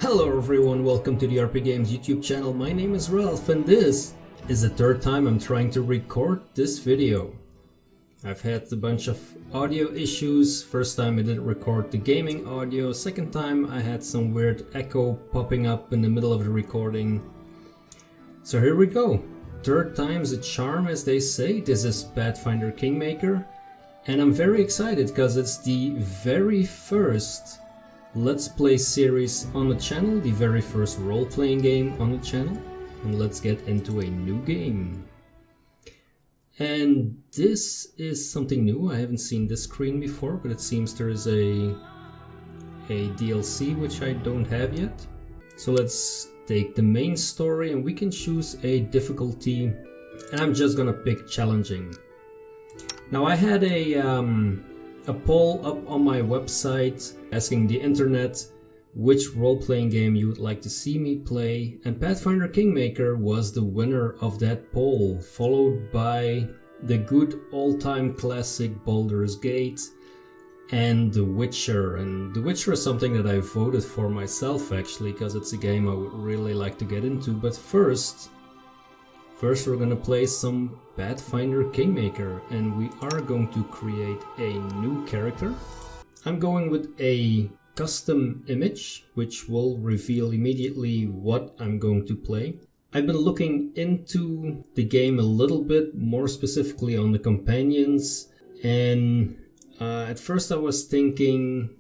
Hello everyone, welcome to the RPGames YouTube channel. My name is Ralph and this is the third time I'm trying to record this video. I've had a bunch of audio issues. First time I didn't record the gaming audio. Second time I had some weird echo popping up in the middle of the recording. So here we go. Third time's a charm, as they say. This is Pathfinder Kingmaker. And I'm very excited because it's the very first Let's Play series on the channel, the very first role-playing game on the channel, and let's get into a new game. And this is something new. I haven't seen this screen before, but it seems there is a DLC which I don't have yet. So let's take the main story and we can choose a difficulty, and I'm just gonna pick challenging. Now I had a poll up on my website asking the internet which role-playing game you would like to see me play, and Pathfinder Kingmaker was the winner of that poll, followed by the good all-time classic Baldur's Gate and The Witcher. And The Witcher is something that I voted for myself actually, because it's a game I would really like to get into. But first we're gonna play some Pathfinder Kingmaker, and we are going to create a new character. I'm going with a custom image, which will reveal immediately what I'm going to play. I've been looking into the game a little bit, more specifically on the companions, and at first I was thinking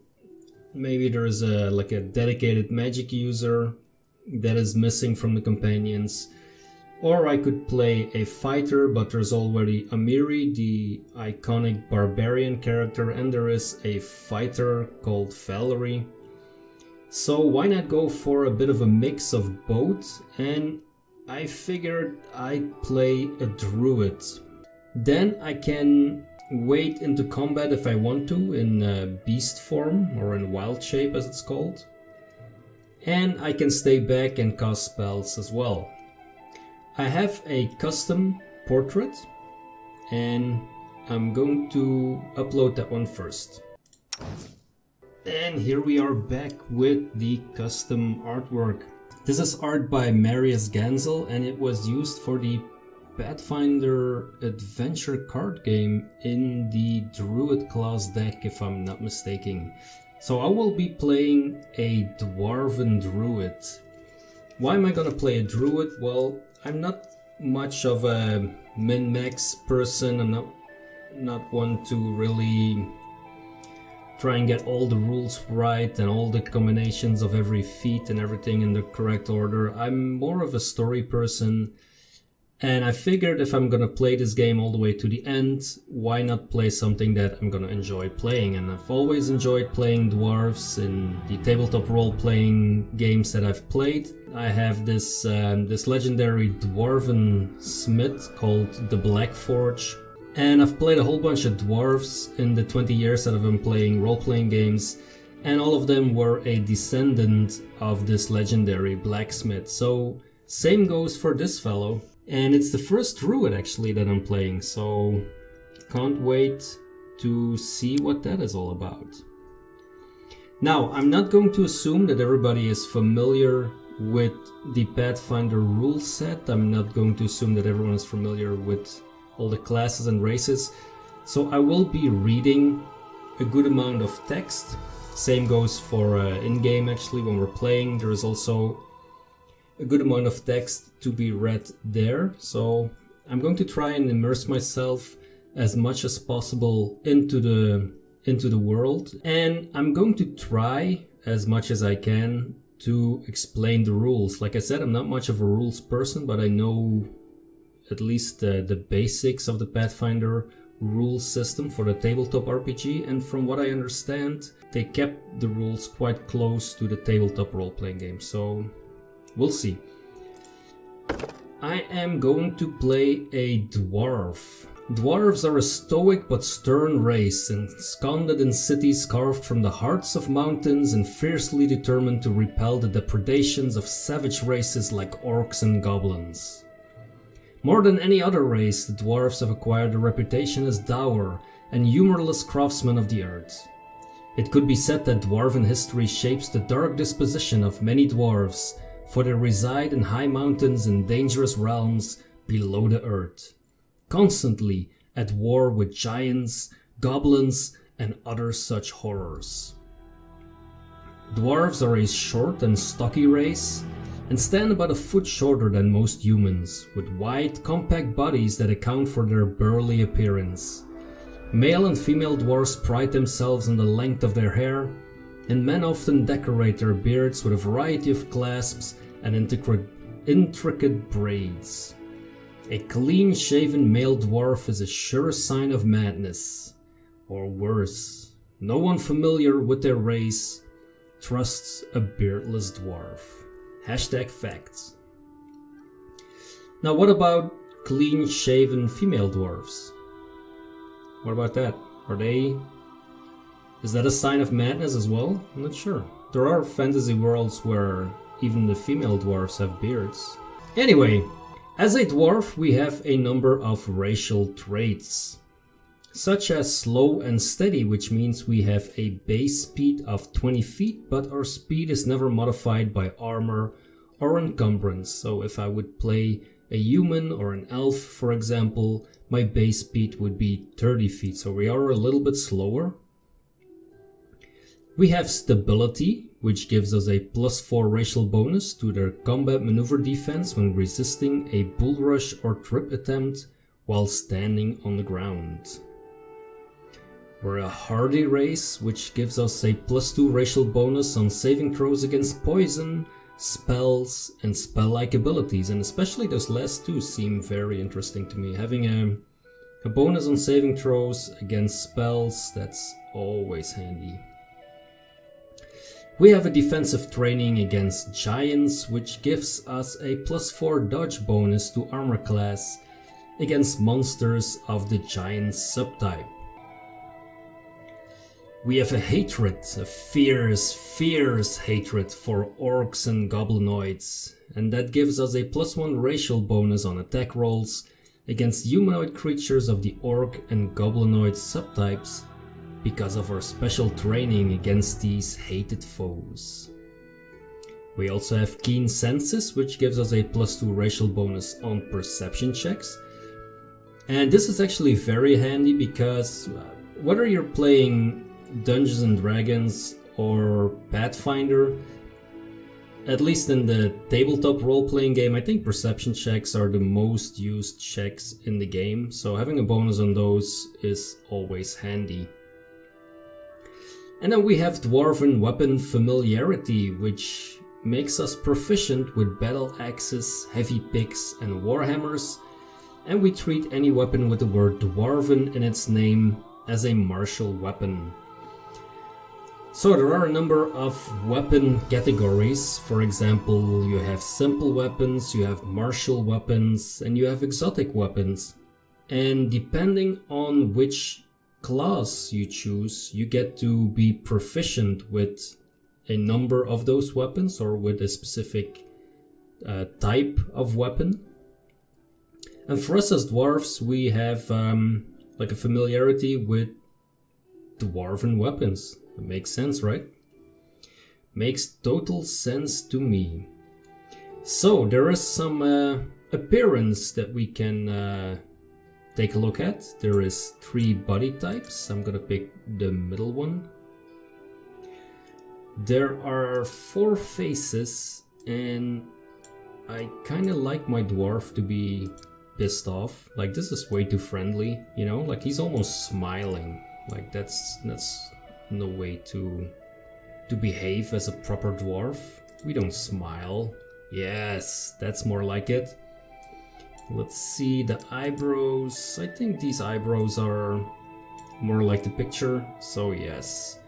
maybe there's a dedicated magic user that is missing from the companions. Or I could play a fighter, but there's already Amiri, the iconic barbarian character, and there is a fighter called Valerie. So why not go for a bit of a mix of both? And I figured I'd play a druid. Then I can wade into combat if I want to, in beast form, or in wild shape as it's called. And I can stay back and cast spells as well. I have a custom portrait, and I'm going to upload that one first. And here we are back with the custom artwork. This is art by Marius Gansel, and it was used for the Pathfinder adventure card game in the Druid class deck, if I'm not mistaken. So I will be playing a Dwarven Druid. Why am I gonna play a Druid? Well, I'm not much of a min-max person. I'm not one to really try and get all the rules right and all the combinations of every feat and everything in the correct order. I'm more of a story person, and I figured if I'm gonna play this game all the way to the end, why not play something that I'm gonna enjoy playing? And I've always enjoyed playing dwarves in the tabletop role-playing games that I've played. I have this legendary dwarven smith called the Blackforge, and I've played a whole bunch of dwarves in the 20 years that I've been playing role-playing games, and all of them were a descendant of this legendary blacksmith. So same goes for this fellow. And it's the first druid actually that I'm playing, so can't wait to see what that is all about. Now, I'm not going to assume that everybody is familiar with the Pathfinder rule set. I'm not going to assume that everyone is familiar with all the classes and races. So I will be reading a good amount of text. Same goes for in-game actually, when we're playing. There is also a good amount of text to be read there, so I'm going to try and immerse myself as much as possible into the world, and I'm going to try as much as I can to explain the rules. Like I said, I'm not much of a rules person, but I know at least the basics of the Pathfinder rules system for the tabletop RPG, and from what I understand, they kept the rules quite close to the tabletop role-playing game, so we'll see. I am going to play a dwarf. Dwarves are a stoic but stern race, ensconced in cities carved from the hearts of mountains and fiercely determined to repel the depredations of savage races like orcs and goblins. More than any other race, the dwarves have acquired a reputation as dour and humorless craftsmen of the earth. It could be said that dwarven history shapes the dark disposition of many dwarves, for they reside in high mountains and dangerous realms below the earth, constantly at war with giants, goblins, and other such horrors. Dwarves are a short and stocky race, and stand about a foot shorter than most humans, with wide, compact bodies that account for their burly appearance. Male and female dwarves pride themselves on the length of their hair, and men often decorate their beards with a variety of clasps and intricate braids. A clean-shaven male dwarf is a sure sign of madness, or worse. No one familiar with their race trusts a beardless dwarf. #facts. Now what about clean-shaven female dwarves? What about that? Is that a sign of madness as well? I'm not sure. There are fantasy worlds where even the female dwarves have beards. Anyway, as a dwarf we have a number of racial traits, such as slow and steady, which means we have a base speed of 20 feet, but our speed is never modified by armor or encumbrance. So if I would play a human or an elf, for example, my base speed would be 30 feet, so we are a little bit slower. We have stability, which gives us a +4 racial bonus to their combat maneuver defense when resisting a bull rush or trip attempt while standing on the ground. We're a hardy race, which gives us a +2 racial bonus on saving throws against poison, spells, and spell-like abilities, and especially those last two seem very interesting to me. Having a bonus on saving throws against spells, that's always handy. We have a defensive training against giants, which gives us a +4 dodge bonus to armor class against monsters of the giant subtype. We have a hatred, a fierce hatred for orcs and goblinoids, and that gives us a +1 racial bonus on attack rolls against humanoid creatures of the orc and goblinoid subtypes because of our special training against these hated foes. We also have keen senses, which gives us a +2 racial bonus on perception checks. And this is actually very handy because whether you're playing Dungeons and Dragons or Pathfinder, at least in the tabletop role-playing game, I think perception checks are the most used checks in the game, so having a bonus on those is always handy. And then we have Dwarven Weapon Familiarity, which makes us proficient with battle axes, heavy picks, and warhammers, and we treat any weapon with the word Dwarven in its name as a martial weapon. So there are a number of weapon categories. For example, you have simple weapons, you have martial weapons, and you have exotic weapons. And depending on which class you choose, you get to be proficient with a number of those weapons or with a specific type of weapon. And for us as dwarves, we have like a familiarity with dwarven weapons. It makes sense, right? Makes total sense to me. So there is some appearance that we can take a look at. There is 3 body types. I'm gonna pick the middle one. There are 4 faces, and I kind of like my dwarf to be pissed off. Like, this is way too friendly, you know? Like, he's almost smiling. Like, that's no way to behave as a proper dwarf. We don't smile. Yes, that's more like it. Let's see the eyebrows. I think these eyebrows are more like the picture. So yes,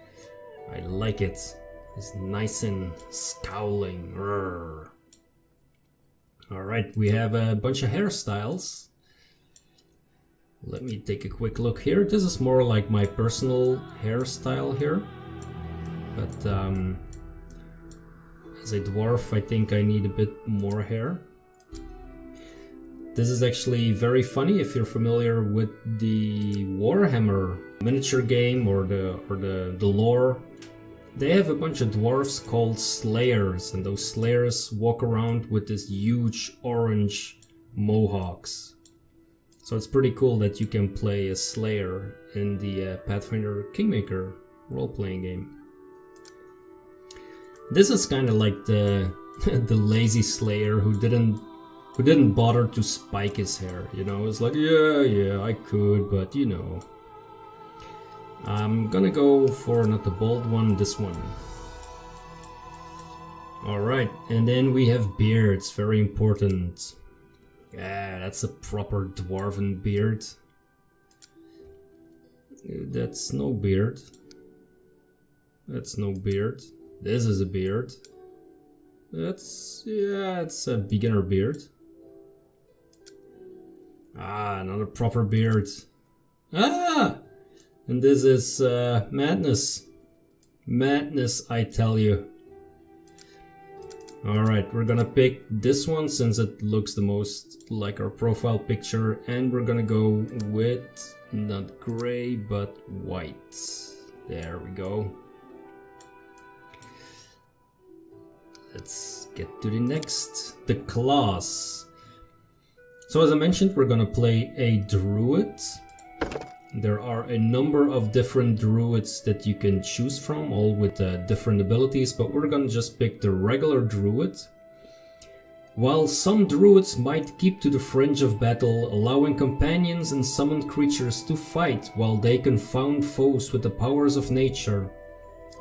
I like it. It's nice and scowling. Alright, we have a bunch of hairstyles. Let me take a quick look here. This is more like my personal hairstyle here. But as a dwarf, I think I need a bit more hair. This is actually very funny if you're familiar with the Warhammer miniature game or the lore. They have a bunch of dwarves called slayers, and those slayers walk around with this huge orange mohawks. So it's pretty cool that you can play a slayer in the Pathfinder Kingmaker role-playing game. This is kind of like the the lazy slayer who didn't bother to spike his hair, you know. It's like, yeah, I could, but you know. I'm gonna go for not the bold one, this one. Alright, and then we have beards, very important. Yeah, that's a proper dwarven beard. That's no beard. That's no beard. This is a beard. It's a beginner beard. Ah, another proper beard. Ah! And this is madness. Madness, I tell you. Alright, we're gonna pick this one since it looks the most like our profile picture. And we're gonna go with not gray, but white. There we go. Let's get to the next. The class. So as I mentioned, we're gonna play a druid. There are a number of different druids that you can choose from, all with different abilities, but we're gonna just pick the regular druid. While some druids might keep to the fringe of battle, allowing companions and summoned creatures to fight while they confound foes with the powers of nature,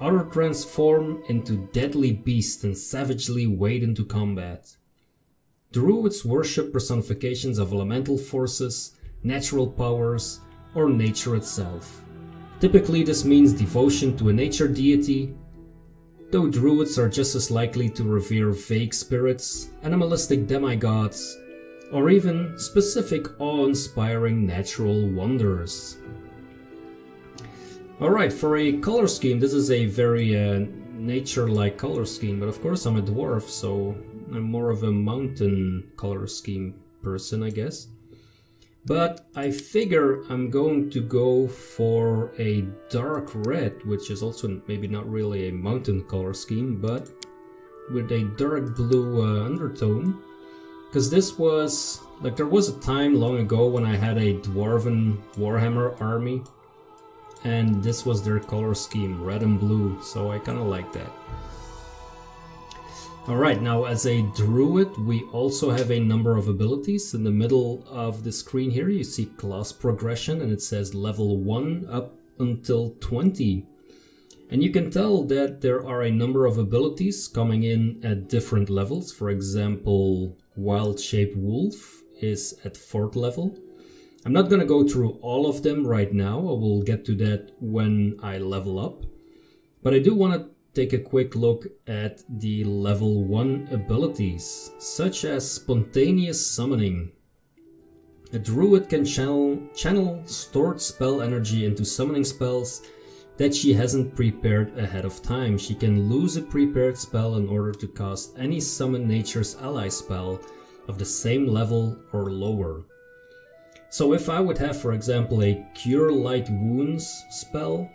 others transform into deadly beasts and savagely wade into combat. Druids worship personifications of elemental forces, natural powers, or nature itself. Typically this means devotion to a nature deity, though druids are just as likely to revere vague spirits, animalistic demigods, or even specific awe-inspiring natural wonders. Alright, for a color scheme, this is a very nature-like color scheme, but of course I'm a dwarf, so I'm more of a mountain color scheme person, I guess. But I figure I'm going to go for a dark red, which is also maybe not really a mountain color scheme, but with a dark blue undertone. Because this was, like, there was a time long ago when I had a Dwarven Warhammer army, and this was their color scheme, red and blue, so I kind of like that. Alright, now as a druid we also have a number of abilities. In the middle of the screen here you see class progression, and it says level 1 up until 20. And you can tell that there are a number of abilities coming in at different levels. For example, Wild Shape Wolf is at 4th level. I'm not going to go through all of them right now, I will get to that when I level up. But I do want to take a quick look at the level 1 abilities, such as Spontaneous Summoning. A druid can channel stored spell energy into summoning spells that she hasn't prepared ahead of time. She can lose a prepared spell in order to cast any Summon Nature's ally spell of the same level or lower. So if I would have, for example, a Cure Light Wounds spell,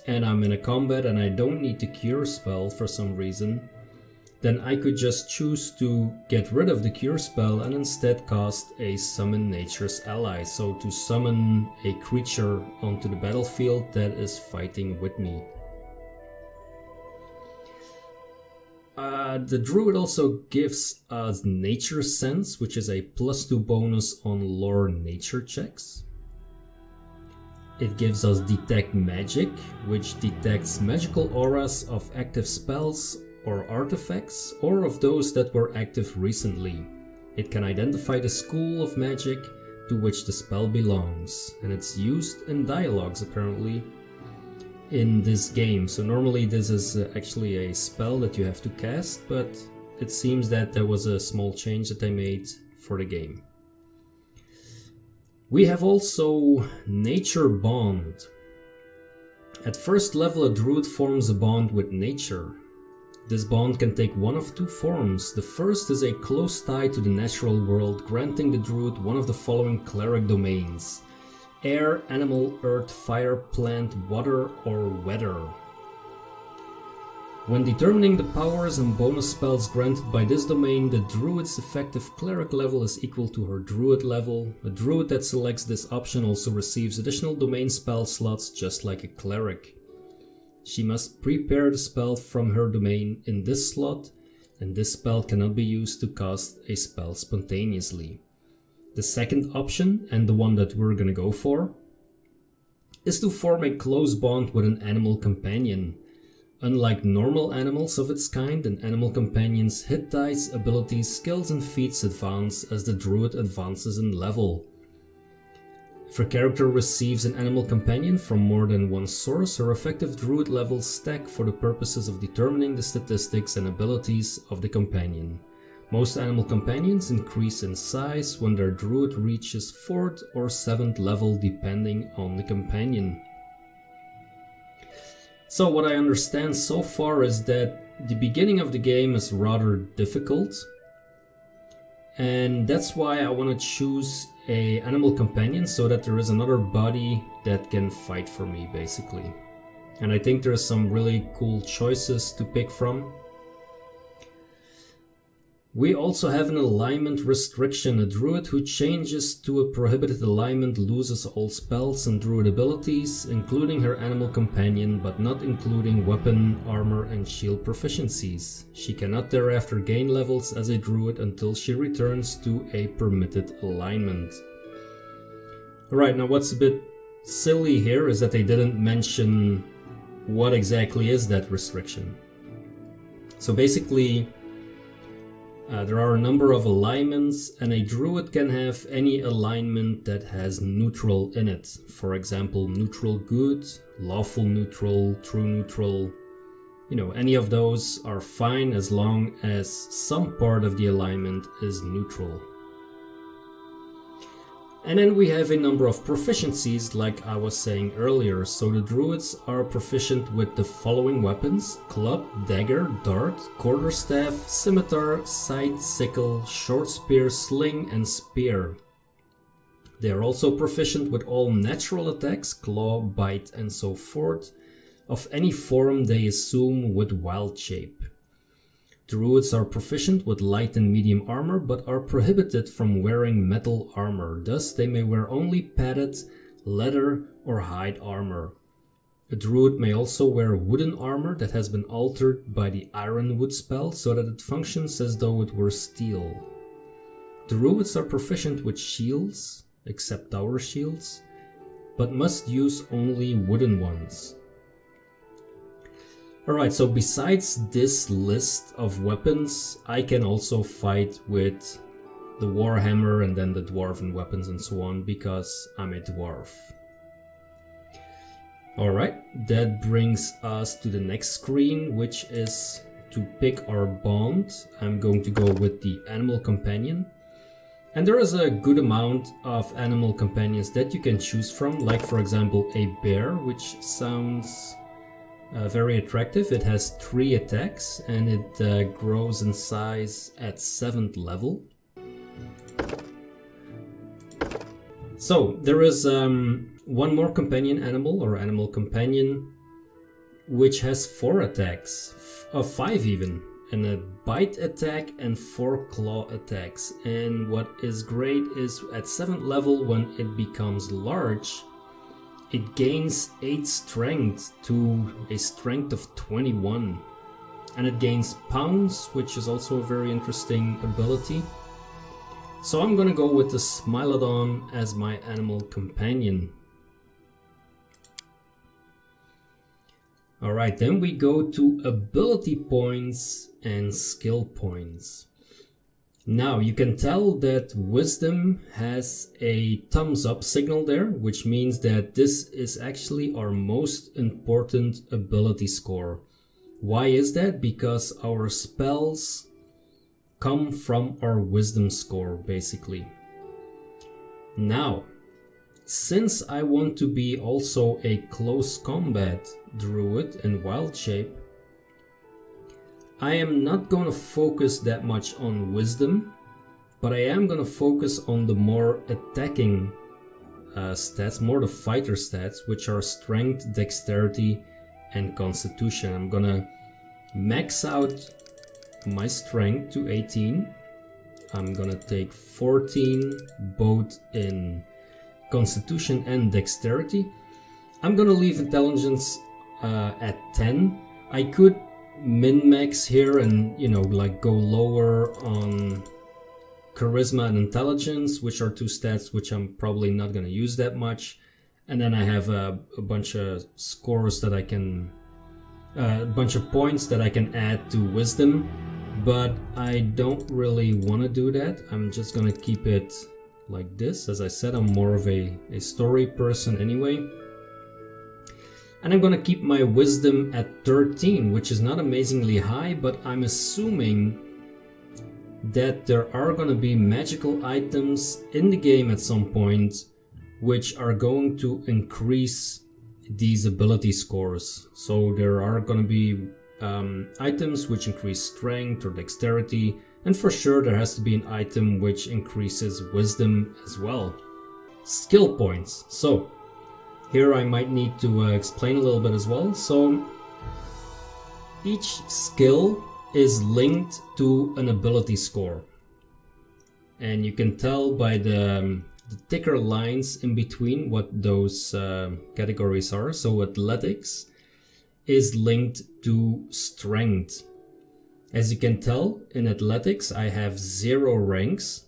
and I'm in a combat and I don't need to cure spell for some reason, then I could just choose to get rid of the cure spell and instead cast a Summon Nature's Ally, so to summon a creature onto the battlefield that is fighting with me. The druid also gives us Nature Sense, which is a +2 bonus on lore nature checks. It gives us Detect Magic, which detects magical auras of active spells or artifacts, or of those that were active recently. It can identify the school of magic to which the spell belongs, and it's used in dialogues apparently in this game. So normally this is actually a spell that you have to cast, but it seems that there was a small change that they made for the game. We have also Nature Bond. At first level, a druid forms a bond with nature. This bond can take one of two forms. The first is a close tie to the natural world, granting the druid one of the following cleric domains: air, animal, earth, fire, plant, water, or weather. When determining the powers and bonus spells granted by this domain, the druid's effective cleric level is equal to her druid level. A druid that selects this option also receives additional domain spell slots, just like a cleric. She must prepare the spell from her domain in this slot, and this spell cannot be used to cast a spell spontaneously. The second option, and the one that we're gonna go for, is to form a close bond with an animal companion. Unlike normal animals of its kind, an animal companion's hit dice, abilities, skills, and feats advance as the druid advances in level. If a character receives an animal companion from more than one source, her effective druid levels stack for the purposes of determining the statistics and abilities of the companion. Most animal companions increase in size when their druid reaches 4th or 7th level, depending on the companion. So what I understand so far is that the beginning of the game is rather difficult, and that's why I want to choose an animal companion so that there is another body that can fight for me, basically. And I think there are some really cool choices to pick from. We also have an alignment restriction. A druid who changes to a prohibited alignment loses all spells and druid abilities, including her animal companion, but not including weapon, armor, and shield proficiencies. She cannot thereafter gain levels as a druid until she returns to a permitted alignment. Alright, now what's a bit silly here is that they didn't mention what exactly is that restriction. So basically, there are a number of alignments, and a druid can have any alignment that has neutral in it. For example, neutral good, lawful neutral, true neutral. You know, any of those are fine as long as some part of the alignment is neutral. And then we have a number of proficiencies, like I was saying earlier. So the druids are proficient with the following weapons: club, dagger, dart, quarterstaff, scimitar, scythe, sickle, short spear, sling, and spear. They are also proficient with all natural attacks, claw, bite, and so forth, of any form they assume with wild shape. Druids are proficient with light and medium armor, but are prohibited from wearing metal armor. Thus, they may wear only padded, leather, or hide armor. A druid may also wear wooden armor that has been altered by the Ironwood spell so that it functions as though it were steel. Druids are proficient with shields, except tower shields, but must use only wooden ones. Alright, so besides this list of weapons, I can also fight with the Warhammer and then the Dwarven weapons and so on, because I'm a dwarf. Alright, that brings us to the next screen, which is to pick our bond. I'm going to go with the animal companion. And there is a good amount of animal companions that you can choose from, like for example a bear, which sounds very attractive. It has 3 attacks and it grows in size at 7th level. So there is one more companion animal or animal companion which has 4 attacks, 5 even, and a bite attack and 4 claw attacks. And what is great is at 7th level, when it becomes large, it gains 8 strength to a strength of 21. And it gains pounds, which is also a very interesting ability. So I'm gonna go with the Smilodon as my animal companion. Alright, then we go to ability points and skill points. Now you can tell that Wisdom has a thumbs up signal there, which means that this is actually our most important ability score. Why is that? Because our spells come from our Wisdom score, basically. Now, since I want to be also a close combat druid in wild shape, I am not going to focus that much on wisdom, but I am going to focus on the more attacking stats, more the fighter stats, which are strength, dexterity, and constitution. I'm going to max out my strength to 18. I'm going to take 14 both in constitution and dexterity. I'm going to leave intelligence at 10. I could min-max here and, you know, like go lower on charisma and intelligence, which are two stats which I'm probably not going to use that much. And then I have a bunch of scores that I can, a bunch of points that I can add to wisdom, but I don't really want to do that. I'm just going to keep it like this. As I said, I'm more of a story person anyway. And I'm going to keep my wisdom at 13, which is not amazingly high, but I'm assuming that there are going to be magical items in the game at some point which are going to increase these ability scores. So there are going to be items which increase strength or dexterity, and for sure there has to be an item which increases wisdom as well. Skill points. So here I might need to explain a little bit as well. So each skill is linked to an ability score, and you can tell by the thicker lines in between what those categories are. So athletics is linked to strength. As you can tell, in athletics I have 0 ranks,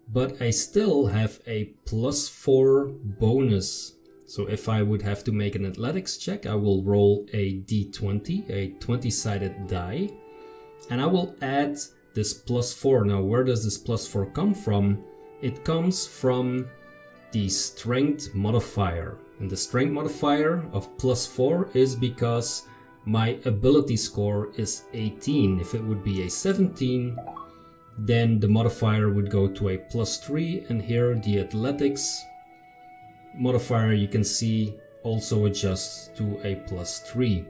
but I still have a +4 bonus. So if I would have to make an athletics check, I will roll a d20, a 20-sided die, and I will add this +4. Now, where does this +4 come from? It comes from the strength modifier. And the strength modifier of +4 is because my ability score is 18. If it would be a 17, then the modifier would go to a +3, and here the athletics modifier, you can see, also adjusts to a +3.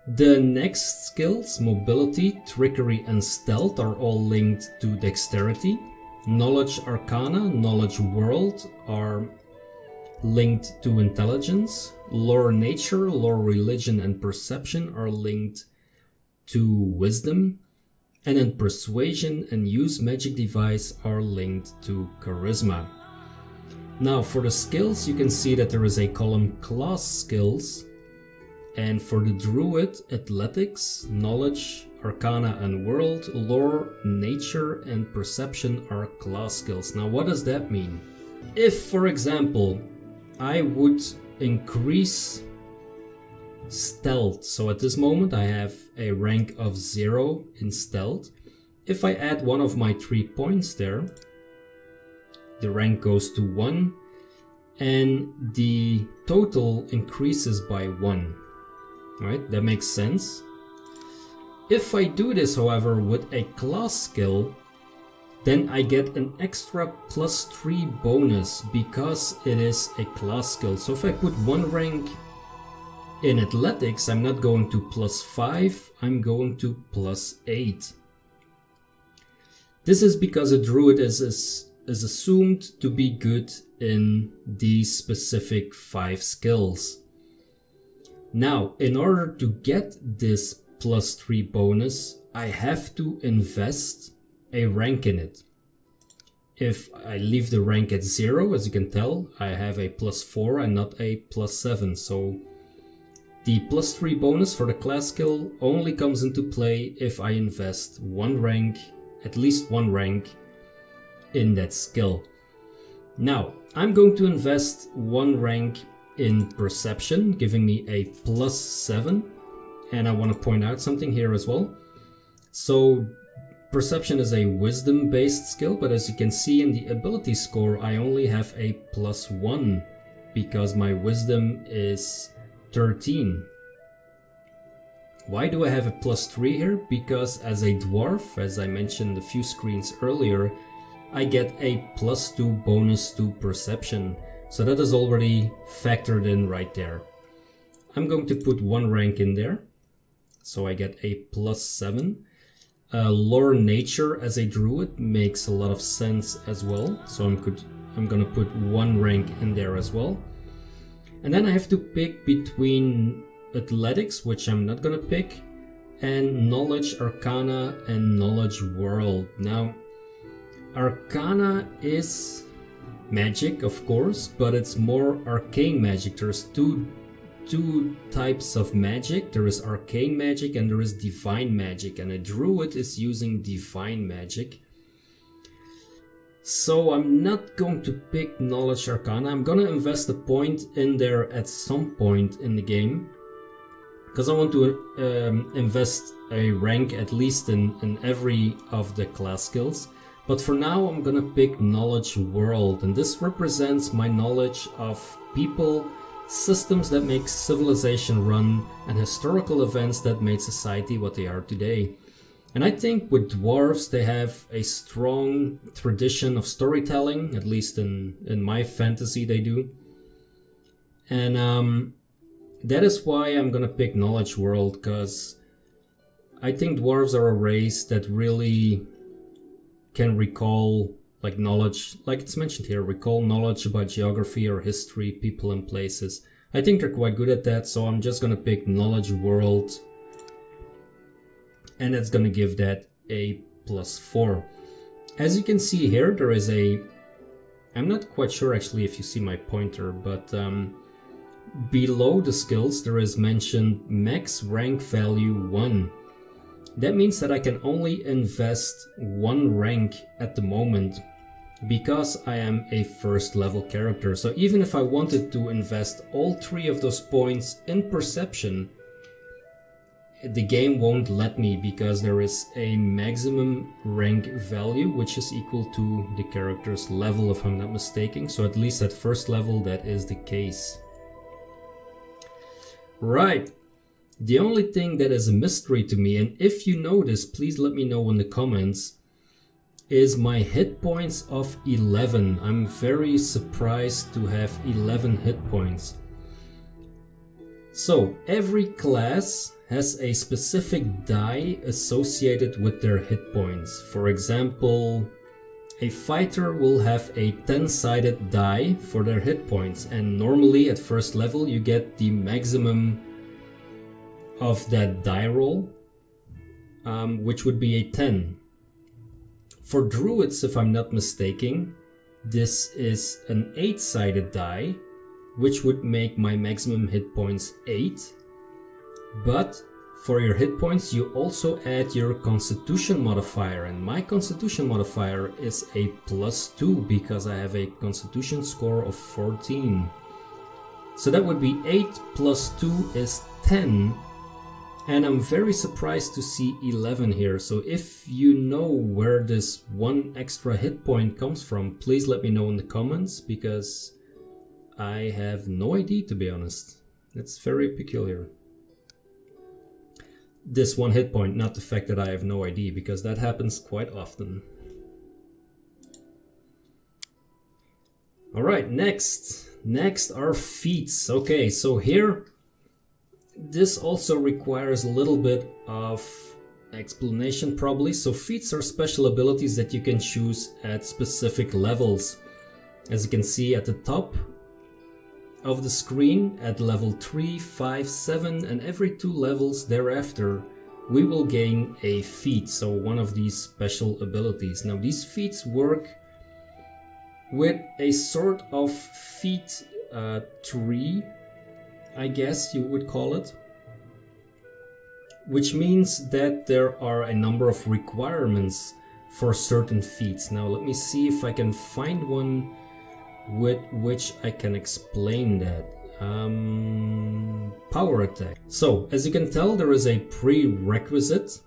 The next skills, mobility, trickery, and stealth, are all linked to dexterity. Knowledge Arcana, knowledge world are linked to intelligence. Lore nature, lore religion, and perception are linked to wisdom. And then persuasion and use magic device are linked to charisma. Now for the skills, you can see that there is a column class skills, and for the druid, athletics, knowledge, arcana and world, lore, nature, and perception are class skills. Now what does that mean? If, for example, I would increase stealth, so at this moment I have a rank of 0 in stealth. If I add one of my 3 points there, the rank goes to 1 and the total increases by 1. Right, that makes sense. If I do this, however, with a class skill, then I get an extra +3 bonus because it is a class skill. So if I put 1 rank in athletics, I'm not going to +5, I'm going to +8. This is because a druid is assumed to be good in these specific 5 skills. Now, in order to get this +3 bonus, I have to invest a rank in it. If I leave the rank at 0, as you can tell, I have a +4 and not a +7. So the +3 bonus for the class skill only comes into play if I invest 1 rank, at least 1 rank, in that skill. Now, I'm going to invest 1 rank in perception, giving me a +7. And I want to point out something here as well. So perception is a wisdom based skill, but as you can see in the ability score, I only have a +1 because my wisdom is 13. Why do I have a +3 here? Because as a dwarf, as I mentioned a few screens earlier, I get a +2 bonus to perception. So that is already factored in right there. I'm going to put 1 rank in there. So I get a +7. Lore nature as a druid makes a lot of sense as well. So I'm gonna put 1 rank in there as well. And then I have to pick between athletics, which I'm not gonna pick, and knowledge, arcana, and knowledge world. Now, arcana is magic, of course, but it's more arcane magic. There's two types of magic. There is arcane magic and there is divine magic, and a druid is using divine magic. So I'm not going to pick knowledge arcana. I'm gonna invest a point in there at some point in the game, because I want to invest a rank at least in every of the class skills. But for now I'm gonna pick knowledge world, and this represents my knowledge of people, systems that make civilization run, and historical events that made society what they are today. And I think with dwarves they have a strong tradition of storytelling, at least in my fantasy they do. And that is why I'm gonna pick knowledge world, because I think dwarves are a race that really can recall like knowledge, like it's mentioned here, recall knowledge about geography or history, people and places. I think they're quite good at that, so I'm just gonna pick knowledge world, and it's gonna give that a +4. As you can see here, there is I'm not quite sure actually if you see my pointer, but below the skills there is mentioned max rank value 1. That means that I can only invest 1 rank at the moment, because I am a first level character. So even if I wanted to invest all 3 of those points in perception, the game won't let me, because there is a maximum rank value which is equal to the character's level, if I'm not mistaken. So at least at first level that is the case. Right. The only thing that is a mystery to me, and if you know this, please let me know in the comments, is my hit points of 11. I'm very surprised to have 11 hit points. So every class has a specific die associated with their hit points. For example, a fighter will have a 10-sided die for their hit points, and normally at first level you get the maximum of that die roll, which would be a 10. For druids, if I'm not mistaken, this is an 8-sided die, which would make my maximum hit points 8. But for your hit points you also add your constitution modifier, and my constitution modifier is a +2 because I have a constitution score of 14. So that would be 8 + 2 is 10. And I'm very surprised to see 11 here. So if you know where this 1 extra hit point comes from, please let me know in the comments, because I have no idea, to be honest. It's very peculiar. This 1 hit point, not the fact that I have no idea, because that happens quite often. Alright, next are feats. Okay, so here this also requires a little bit of explanation probably. So feats are special abilities that you can choose at specific levels. As you can see at the top of the screen, at level 3, 5, 7 and every 2 levels thereafter we will gain a feat, so one of these special abilities. Now these feats work with a sort of feat tree, I guess you would call it, which means that there are a number of requirements for certain feats. Now let me see if I can find one with which I can explain that. Power attack. So as you can tell, there is a prerequisite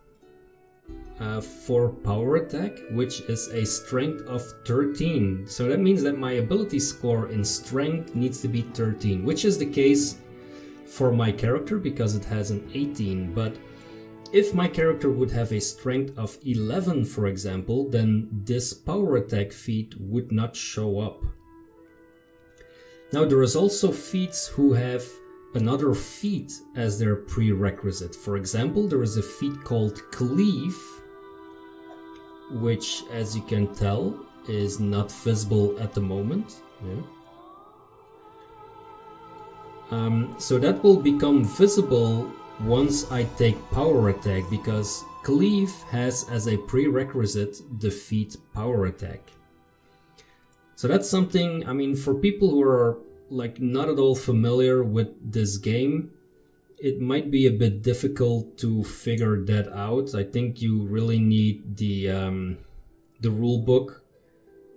for power attack, which is a strength of 13. So that means that my ability score in strength needs to be 13, which is the case for my character because it has an 18. But if my character would have a strength of 11, for example, then this power attack feat would not show up. Now there is also feats who have another feat as their prerequisite. For example, there is a feat called Cleave, which, as you can tell, is not visible at the moment. Yeah. So that will become visible once I take Power Attack, because Cleave has as a prerequisite the feat Power Attack. So that's something, I mean, for people who are like not at all familiar with this game, it might be a bit difficult to figure that out. I think you really need the rule book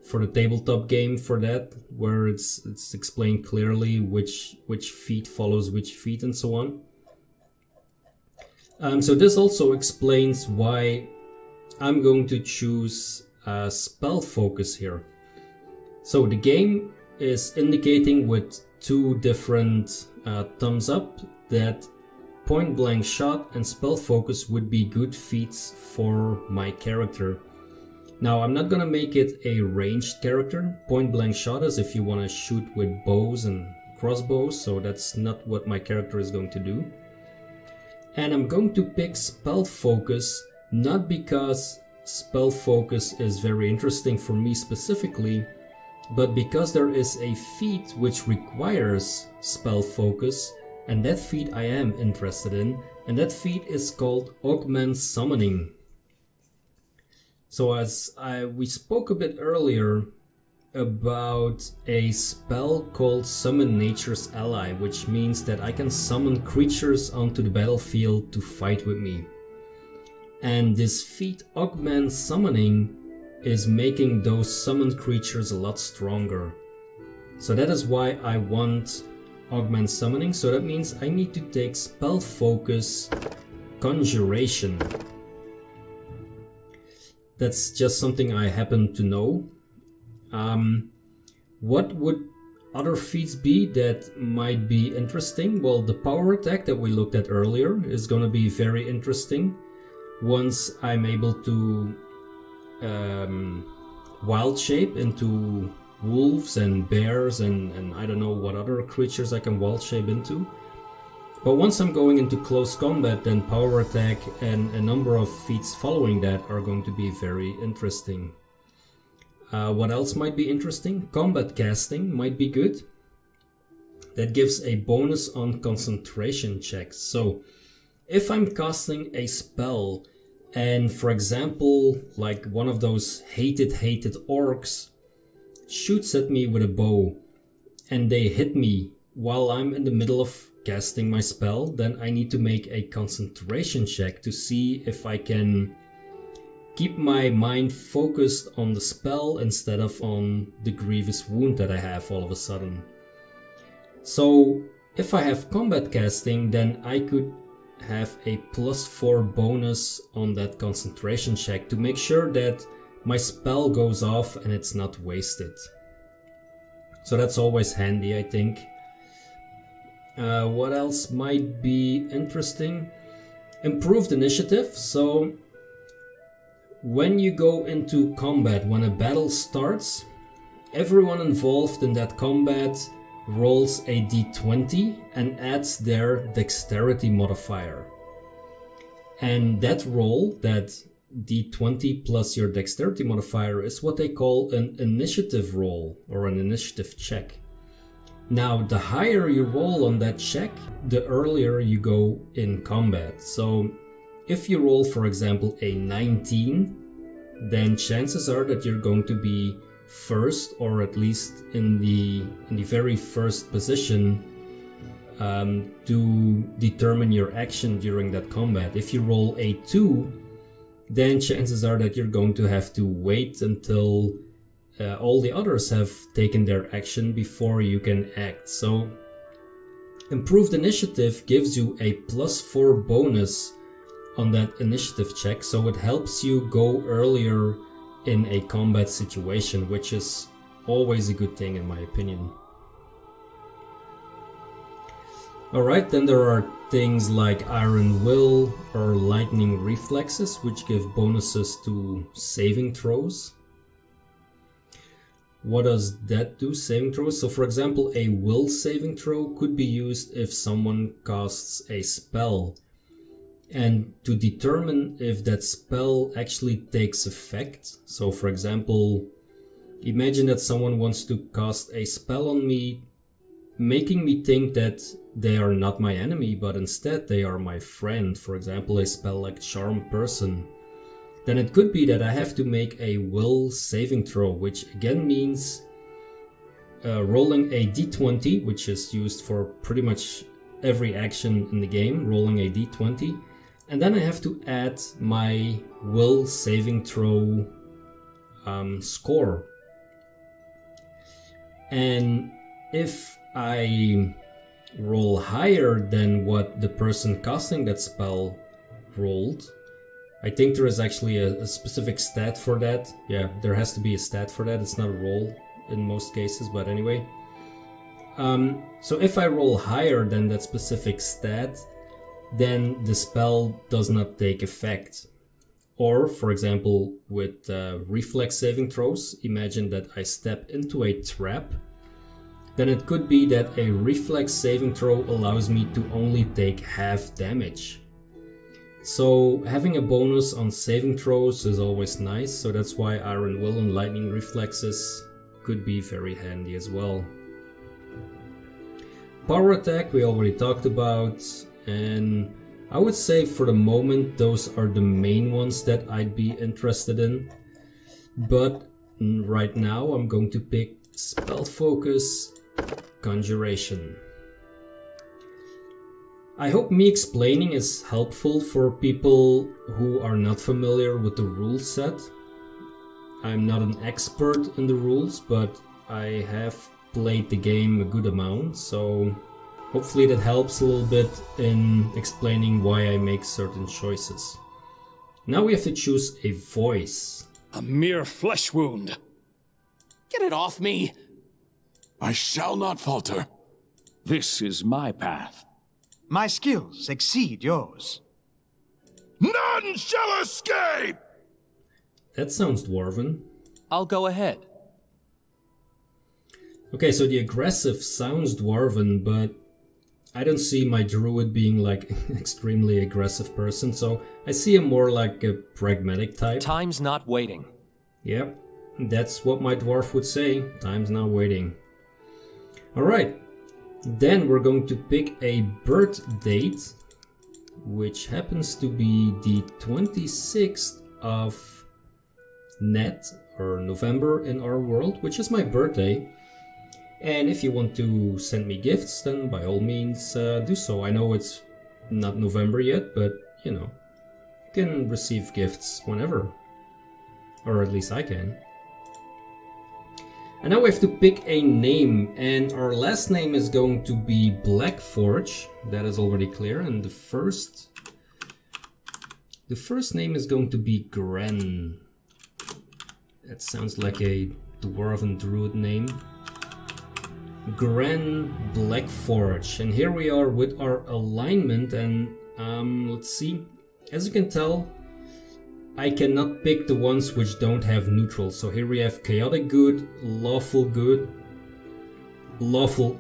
for the tabletop game for that, where it's explained clearly which feat follows which feat and so on. So this also explains why I'm going to choose spell focus here. So the game is indicating with two different thumbs up that point blank shot and spell focus would be good feats for my character. Now I'm not gonna make it a ranged character. Point blank shot is if you want to shoot with bows and crossbows, so that's not what my character is going to do. And I'm going to pick spell focus, not because spell focus is very interesting for me specifically, but because there is a feat which requires spell focus, and that feat I am interested in, and that feat is called Augment Summoning. So as we spoke a bit earlier about a spell called Summon Nature's Ally, which means that I can summon creatures onto the battlefield to fight with me. And this feat Augment Summoning is making those summoned creatures a lot stronger. So that is why I want Augment Summoning. So that means I need to take Spell Focus Conjuration. That's just something I happen to know. What would other feats be that might be interesting? Well, the power attack that we looked at earlier is going to be very interesting once I'm able to wild shape into wolves and bears and I don't know what other creatures I can wild shape into. But once I'm going into close combat, then power attack and a number of feats following that are going to be very interesting. What else might be interesting? Combat casting might be good. That gives a bonus on concentration checks. So if I'm casting a spell and, for example, like one of those hated orcs shoots at me with a bow and they hit me while I'm in the middle of casting my spell, then I need to make a concentration check to see if I can keep my mind focused on the spell instead of on the grievous wound that I have all of a sudden. So if I have combat casting, then I could have a +4 bonus on that concentration check to make sure that my spell goes off and it's not wasted. So that's always handy, I think. What else might be interesting? Improved initiative. So when you go into combat, when a battle starts, everyone involved in that combat rolls a d20 and adds their dexterity modifier. And that roll, that d20 plus your dexterity modifier, is what they call an initiative roll or an initiative check. Now, the higher you roll on that check, the earlier you go in combat. So if you roll, for example, a 19, then chances are that you're going to be first, or at least in the very first position to determine your action during that combat. If you roll a 2, then chances are that you're going to have to wait until all the others have taken their action before you can act. So improved initiative gives you a +4 bonus on that initiative check, so it helps you go earlier in a combat situation, which is always a good thing in my opinion. Alright, then there are things like Iron Will or Lightning Reflexes, which give bonuses to saving throws. what does that do? Saving throws. So for example, a will saving throw could be used if someone casts a spell. And to determine if that spell actually takes effect. So for example, imagine that someone wants to cast a spell on me, making me think that they are not my enemy, but instead they are my friend. For example, a spell like Charm Person. Then it could be that I have to make a will saving throw, which again means rolling a d20, which is used for pretty much every action in the game, rolling a d20. And then I have to add my will saving throw score. And if I roll higher than what the person casting that spell rolled, I think there is actually a specific stat for that. Yeah, there has to be a stat for that. It's not a roll in most cases, but anyway. So if I roll higher than that specific stat, then the spell does not take effect. Or, for example, with reflex saving throws, imagine that I step into a trap. Then it could be that a reflex saving throw allows me to only take half damage. So having a bonus on saving throws is always nice, so that's why Iron Will and Lightning Reflexes could be very handy as well. Power attack we already talked about, and I would say for the moment those are the main ones that I'd be interested in. But right now I'm going to pick Spell Focus, Conjuration. I hope me explaining is helpful for people who are not familiar with the rule set. I'm not an expert in the rules, but I have played the game a good amount, so hopefully that helps a little bit in explaining why I make certain choices. Now we have to choose a voice. A mere flesh wound. Get it off me! I shall not falter. This is my path. My skills exceed yours. None shall escape! That sounds Dwarven. I'll go ahead. Okay, so the aggressive sounds Dwarven, but I don't see my druid being like an extremely aggressive person, so I see him more like a pragmatic type. Time's not waiting. Yep, that's what my dwarf would say. Time's not waiting. Alright, then we're going to pick a birth date, which happens to be the 26th of Net, or November in our world, which is my birthday. And if you want to send me gifts, then by all means do so. I know it's not November yet, but you know, you can receive gifts whenever. Or at least I can. And now we have to pick a name, and our last name is going to be Blackforge. That is already clear. And the first name is going to be Grenn. That sounds like a Dwarven Druid name. Grenn Blackforge. And here we are with our alignment, and let's see. As you can tell, I cannot pick the ones which don't have neutral. So here we have Chaotic Good, Lawful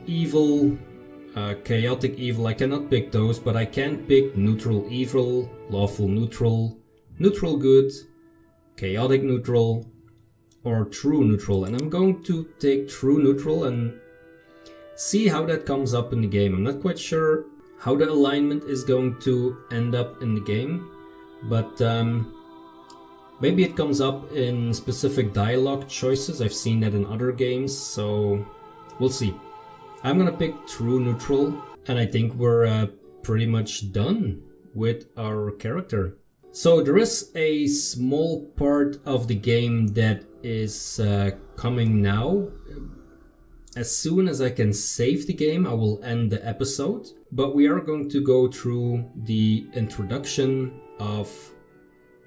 Evil, Chaotic Evil. I cannot pick those, but I can pick Neutral Evil, Lawful Neutral, Neutral Good, Chaotic Neutral, or True Neutral. And I'm going to take True Neutral and see how that comes up in the game. I'm not quite sure how the alignment is going to end up in the game, but maybe it comes up in specific dialogue choices. I've seen that in other games, so we'll see. I'm gonna pick True Neutral, and I think we're pretty much done with our character. So there is a small part of the game that is coming now. As soon as I can save the game, I will end the episode, but we are going to go through the introduction of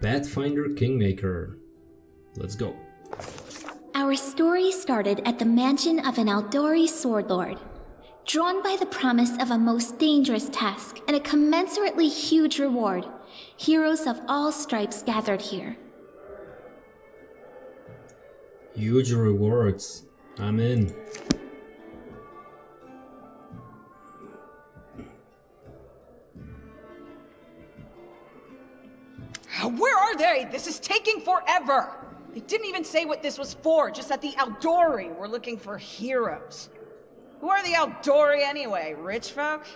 Pathfinder Kingmaker. Let's go. Our story started at the mansion of an Aldori swordlord. Drawn by the promise of a most dangerous task and a commensurately huge reward, heroes of all stripes gathered here. Huge rewards. I'm in. Where are they? This is taking forever! They didn't even say what this was for, just that the Aldori were looking for heroes. Who are the Aldori anyway? Rich folk?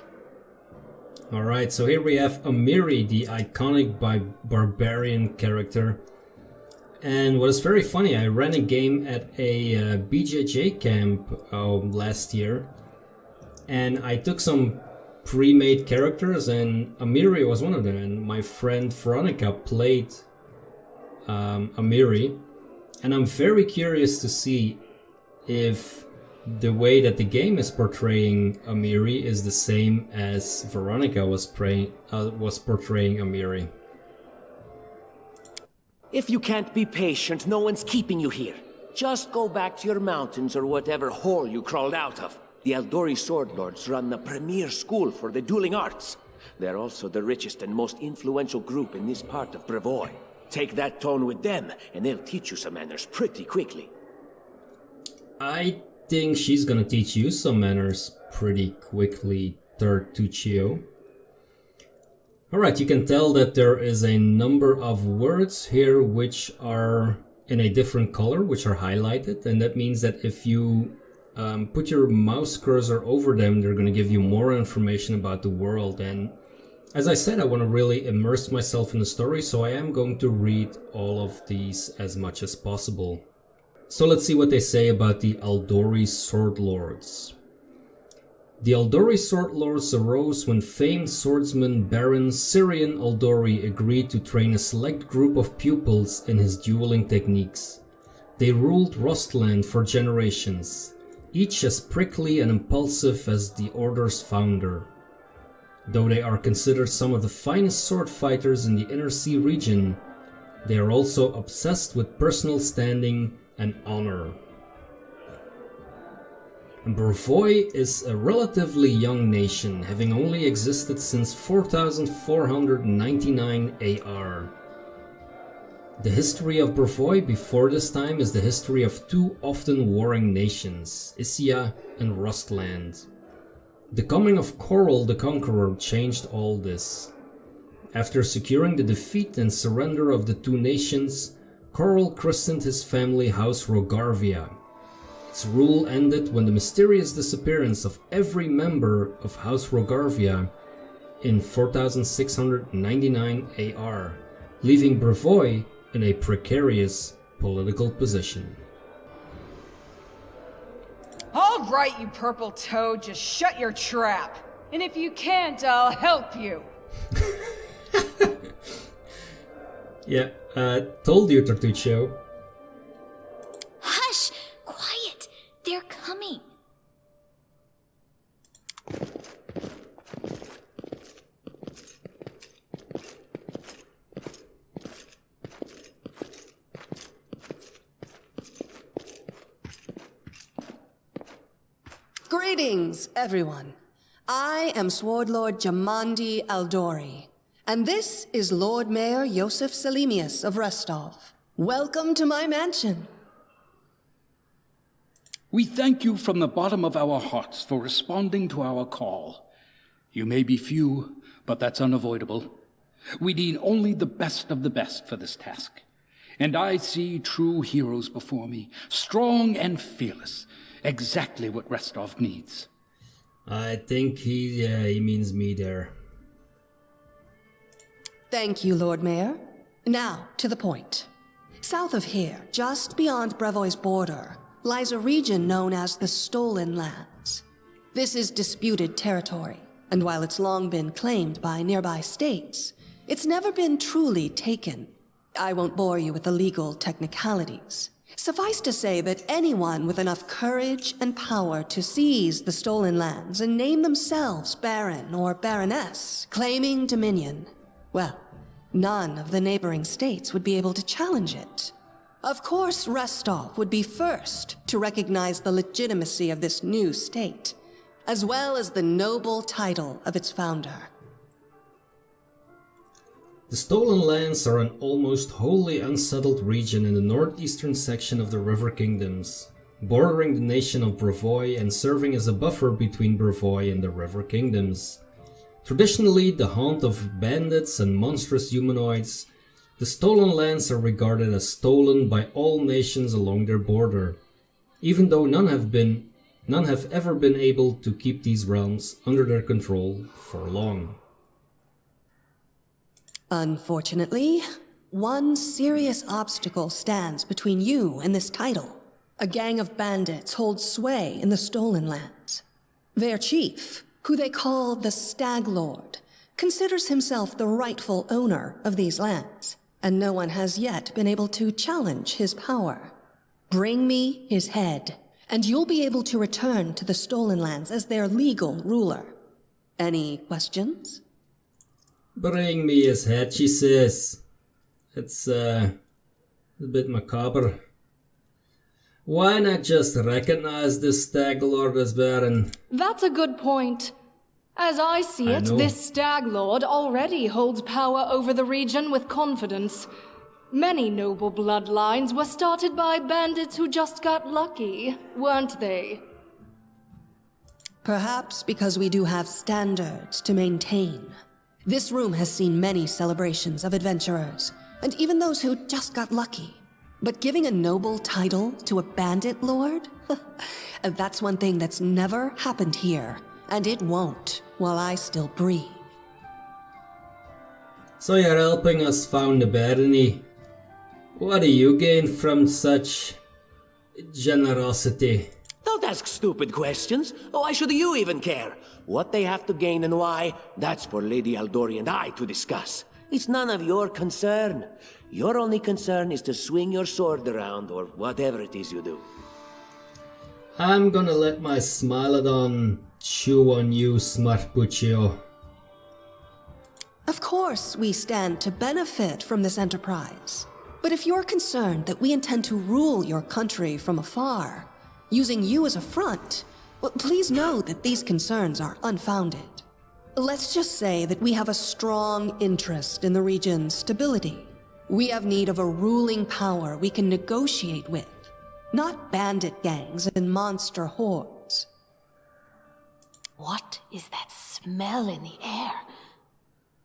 Alright, so here we have Amiri, the iconic barbarian character. And what is very funny, I ran a game at a BJJ camp last year. And I took some pre-made characters, and Amiri was one of them. And my friend Veronica played Amiri. And I'm very curious to see if the way that the game is portraying Amiri is the same as Veronica was portraying Amiri. If you can't be patient, no one's keeping you here. Just go back to your mountains or whatever hole you crawled out of. The Aldori Sword Lords run the premier school for the dueling arts. They're also the richest and most influential group in this part of Brevoy. Take that tone with them, and they'll teach you some manners pretty quickly. I think she's gonna teach you some manners pretty quickly, Tartuccio. Alright, you can tell that there is a number of words here which are in a different color, which are highlighted, and that means that if you put your mouse cursor over them, they're gonna give you more information about the world. And as I said, I want to really immerse myself in the story, so I am going to read all of these as much as possible. So let's see what they say about the Aldori Sword Lords. The Aldori Sword Lords arose when famed swordsman Baron Syrian Aldori agreed to train a select group of pupils in his dueling techniques. They ruled Rostland for generations, each as prickly and impulsive as the Order's founder. Though they are considered some of the finest sword fighters in the Inner Sea region, they are also obsessed with personal standing and honor. Brevoy is a relatively young nation, having only existed since 4499 AR. The history of Brevoy before this time is the history of two often warring nations, Isia and Rostland. The coming of Coral the Conqueror changed all this. After securing the defeat and surrender of the two nations, Coral christened his family House Rogarvia. Its rule ended when the mysterious disappearance of every member of House Rogarvia in 4699 AR, leaving Brevoy in a precarious political position. All right, you purple toad, just shut your trap. And if you can't, I'll help you. Yeah, told you, Tartuccio. Hush! Quiet! They're coming. Greetings, everyone. I am Sword Lord Jamandi Aldori, and this is Lord Mayor Yosef Selimius of Restov. Welcome to my mansion. We thank you from the bottom of our hearts for responding to our call. You may be few, but that's unavoidable. We need only the best of the best for this task. And I see true heroes before me, strong and fearless, exactly what Restov needs. I think he means me there. Thank you, Lord Mayor. Now, to the point. South of here, just beyond Brevoy's border, lies a region known as the Stolen Lands. This is disputed territory, and while it's long been claimed by nearby states, it's never been truly taken. I won't bore you with the legal technicalities. Suffice to say that anyone with enough courage and power to seize the Stolen Lands and name themselves Baron or Baroness, claiming dominion, well, none of the neighboring states would be able to challenge it. Of course, Restov would be first to recognize the legitimacy of this new state, as well as the noble title of its founder. The Stolen Lands are an almost wholly unsettled region in the northeastern section of the River Kingdoms, bordering the nation of Brevoy and serving as a buffer between Brevoy and the River Kingdoms. Traditionally the haunt of bandits and monstrous humanoids, the Stolen Lands are regarded as stolen by all nations along their border, even though none have ever been able to keep these realms under their control for long. Unfortunately, one serious obstacle stands between you and this title. A gang of bandits holds sway in the Stolen Lands. Their chief, who they call the Stag Lord, considers himself the rightful owner of these lands, and no one has yet been able to challenge his power. Bring me his head, and you'll be able to return to the Stolen Lands as their legal ruler. Any questions? Bring me his head, she says. It's a bit macabre. Why not just recognize this Stag Lord as Baron? That's a good point. As I see it, this Stag Lord already holds power over the region with confidence. Many noble bloodlines were started by bandits who just got lucky, weren't they? Perhaps because we do have standards to maintain. This room has seen many celebrations of adventurers, and even those who just got lucky. But giving a noble title to a bandit lord? That's one thing that's never happened here, and it won't while I still breathe. So you're helping us found the barony. What do you gain from such generosity? Don't ask stupid questions. Why should you even care? What they have to gain and why, that's for Lady Aldori and I to discuss. It's none of your concern. Your only concern is to swing your sword around, or whatever it is you do. I'm gonna let my Smilodon chew on you, smart Puccio. Of course we stand to benefit from this enterprise. But if you're concerned that we intend to rule your country from afar, using you as a front, well, please know that these concerns are unfounded. Let's just say that we have a strong interest in the region's stability. We have need of a ruling power we can negotiate with, not bandit gangs and monster hordes. What is that smell in the air?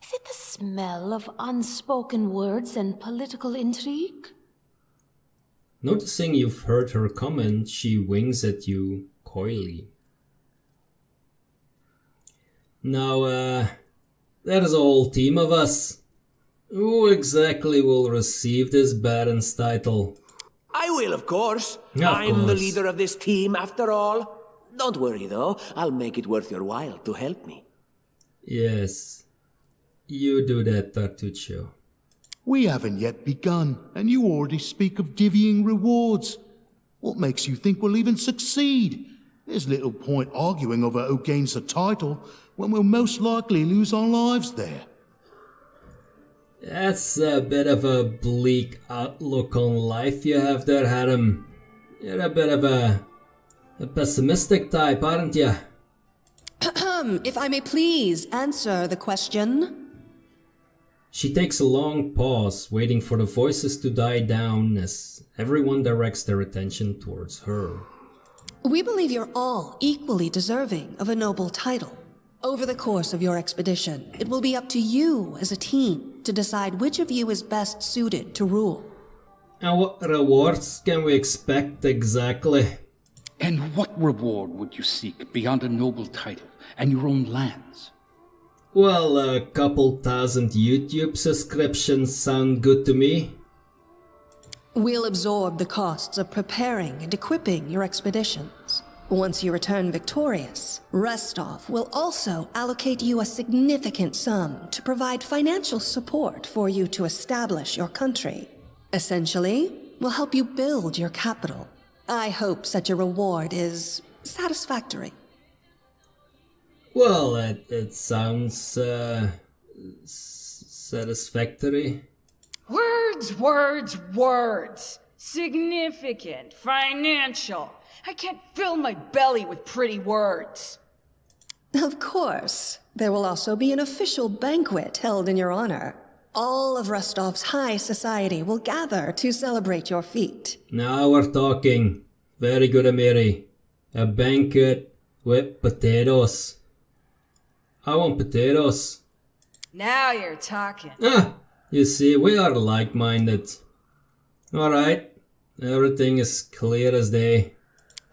Is it the smell of unspoken words and political intrigue? Noticing you've heard her comment, she winks at you coyly. Now, there's a whole team of us. Who exactly will receive this Baron's title? I will, of course. I'm the leader of this team, after all. Don't worry, though. I'll make it worth your while to help me. Yes. You do that, Tartuccio. We haven't yet begun, and you already speak of divvying rewards. What makes you think we'll even succeed? There's little point arguing over who gains the title when we'll most likely lose our lives there. That's a bit of a bleak outlook on life you have there, Harem. You're a bit of a pessimistic type, aren't you? If I may please answer the question. She takes a long pause, waiting for the voices to die down as everyone directs their attention towards her. We believe you're all equally deserving of a noble title. Over the course of your expedition, it will be up to you as a team to decide which of you is best suited to rule. And what rewards can we expect exactly? And what reward would you seek beyond a noble title and your own lands? Well, a couple thousand YouTube subscriptions sound good to me. We'll absorb the costs of preparing and equipping your expeditions. Once you return victorious, Restov will also allocate you a significant sum to provide financial support for you to establish your country. Essentially, we'll help you build your capital. I hope such a reward is satisfactory. Well, it sounds satisfactory. Words, words, words. Significant, financial. I can't fill my belly with pretty words. Of course. There will also be an official banquet held in your honor. All of Restov's high society will gather to celebrate your feat. Now we're talking. Very good, Amiri. A banquet with potatoes. I want potatoes. Now you're talking. Ah, you see, we are like-minded. Alright, everything is clear as day.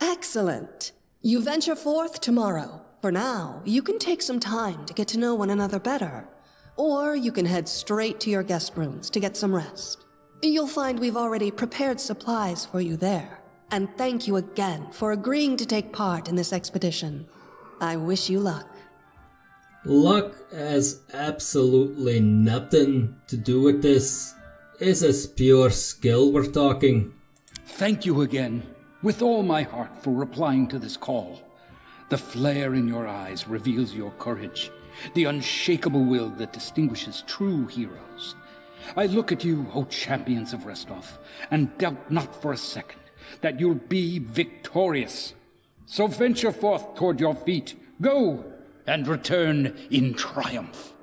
Excellent. You venture forth tomorrow. For now, you can take some time to get to know one another better. Or you can head straight to your guest rooms to get some rest. You'll find we've already prepared supplies for you there. And thank you again for agreeing to take part in this expedition. I wish you luck. Luck has absolutely nothing to do with this. It's as pure skill we're talking. Thank you again, with all my heart, for replying to this call. The flare in your eyes reveals your courage, the unshakable will that distinguishes true heroes. I look at you, O champions of Restov, and doubt not for a second that you'll be victorious. So venture forth toward your feet. Go, and return in triumph.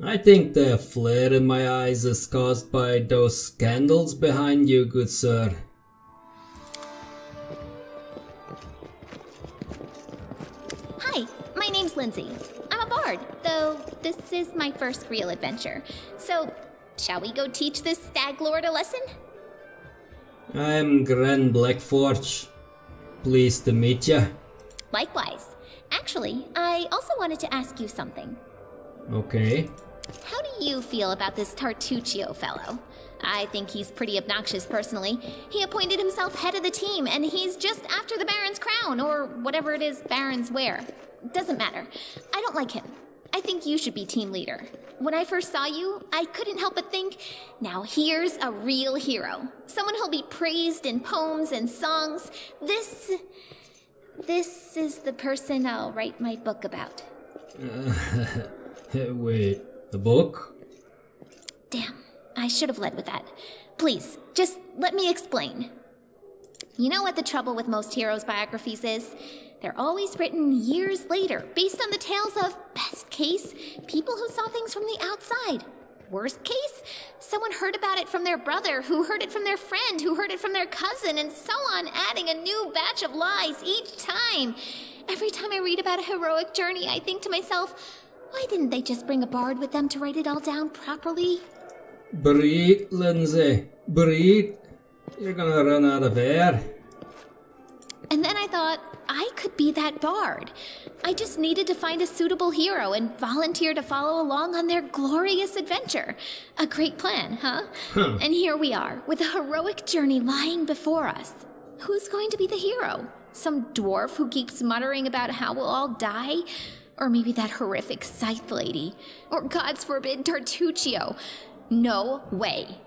I think the flare in my eyes is caused by those scandals behind you, good sir. Hi, my name's Lindsay. I'm a bard, though this is my first real adventure. So, shall we go teach this stag lord a lesson? I'm Grenn Blackforge. Pleased to meet ya. Likewise. Actually, I also wanted to ask you something. Okay. How do you feel about this Tartuccio fellow? I think he's pretty obnoxious personally. He appointed himself head of the team, and he's just after the Baron's crown, or whatever it is barons wear. Doesn't matter. I don't like him. I think you should be team leader. When I first saw you, I couldn't help but think, now here's a real hero. Someone who'll be praised in poems and songs. This is the person I'll write my book about. Wait, a book? Damn, I should have led with that. Please, just let me explain. You know what the trouble with most heroes' biographies is? They're always written years later, based on the tales of, best case, people who saw things from the outside. Worst case, someone heard about it from their brother, who heard it from their friend, who heard it from their cousin, and so on, adding a new batch of lies each time. Every time I read about a heroic journey, I think to myself, why didn't they just bring a bard with them to write it all down properly? Breathe, Lindsay. Breathe. You're gonna run out of air. And then I thought, I could be that bard. I just needed to find a suitable hero and volunteer to follow along on their glorious adventure. A great plan, huh? And here we are, with a heroic journey lying before us. Who's going to be the hero? Some dwarf who keeps muttering about how we'll all die? Or maybe that horrific scythe lady? Or, God's forbid, Tartuccio? No way.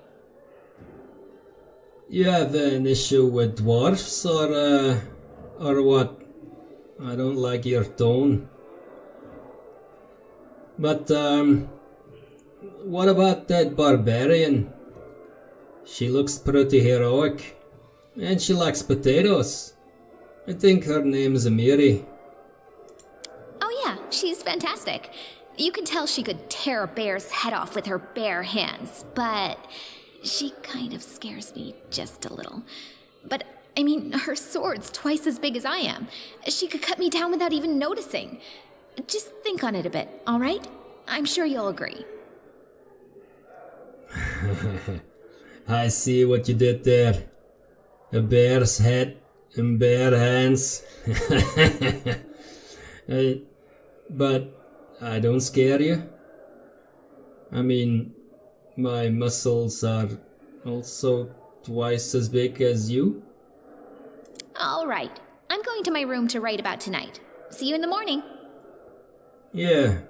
You have an issue with dwarfs, or what? I don't like your tone. But, what about that barbarian? She looks pretty heroic. And she likes potatoes. I think her name's Amiri. Oh yeah, she's fantastic. You can tell she could tear a bear's head off with her bare hands, but she kind of scares me just a little. But, I mean, her sword's twice as big as I am. She could cut me down without even noticing. Just think on it a bit, all right? I'm sure you'll agree. I see what you did there. A bear's head and bare hands. But I don't scare you. I mean, my muscles are also twice as big as you. All right. I'm going to my room to write about tonight. See you in the morning. Yeah.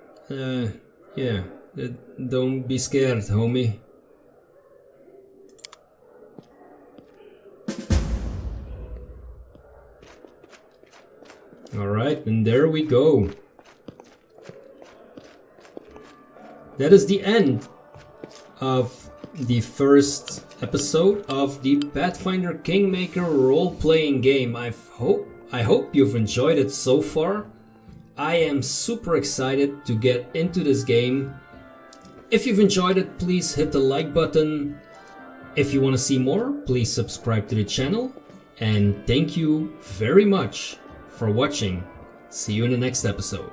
Don't be scared, homie. Alright, and there we go. That is the end of the first episode of the Pathfinder Kingmaker role-playing game. I hope you've enjoyed it so far. I am super excited to get into this game. If you've enjoyed it, please hit the like button. If you want to see more, please subscribe to the channel. And thank you very much for watching. See you in the next episode.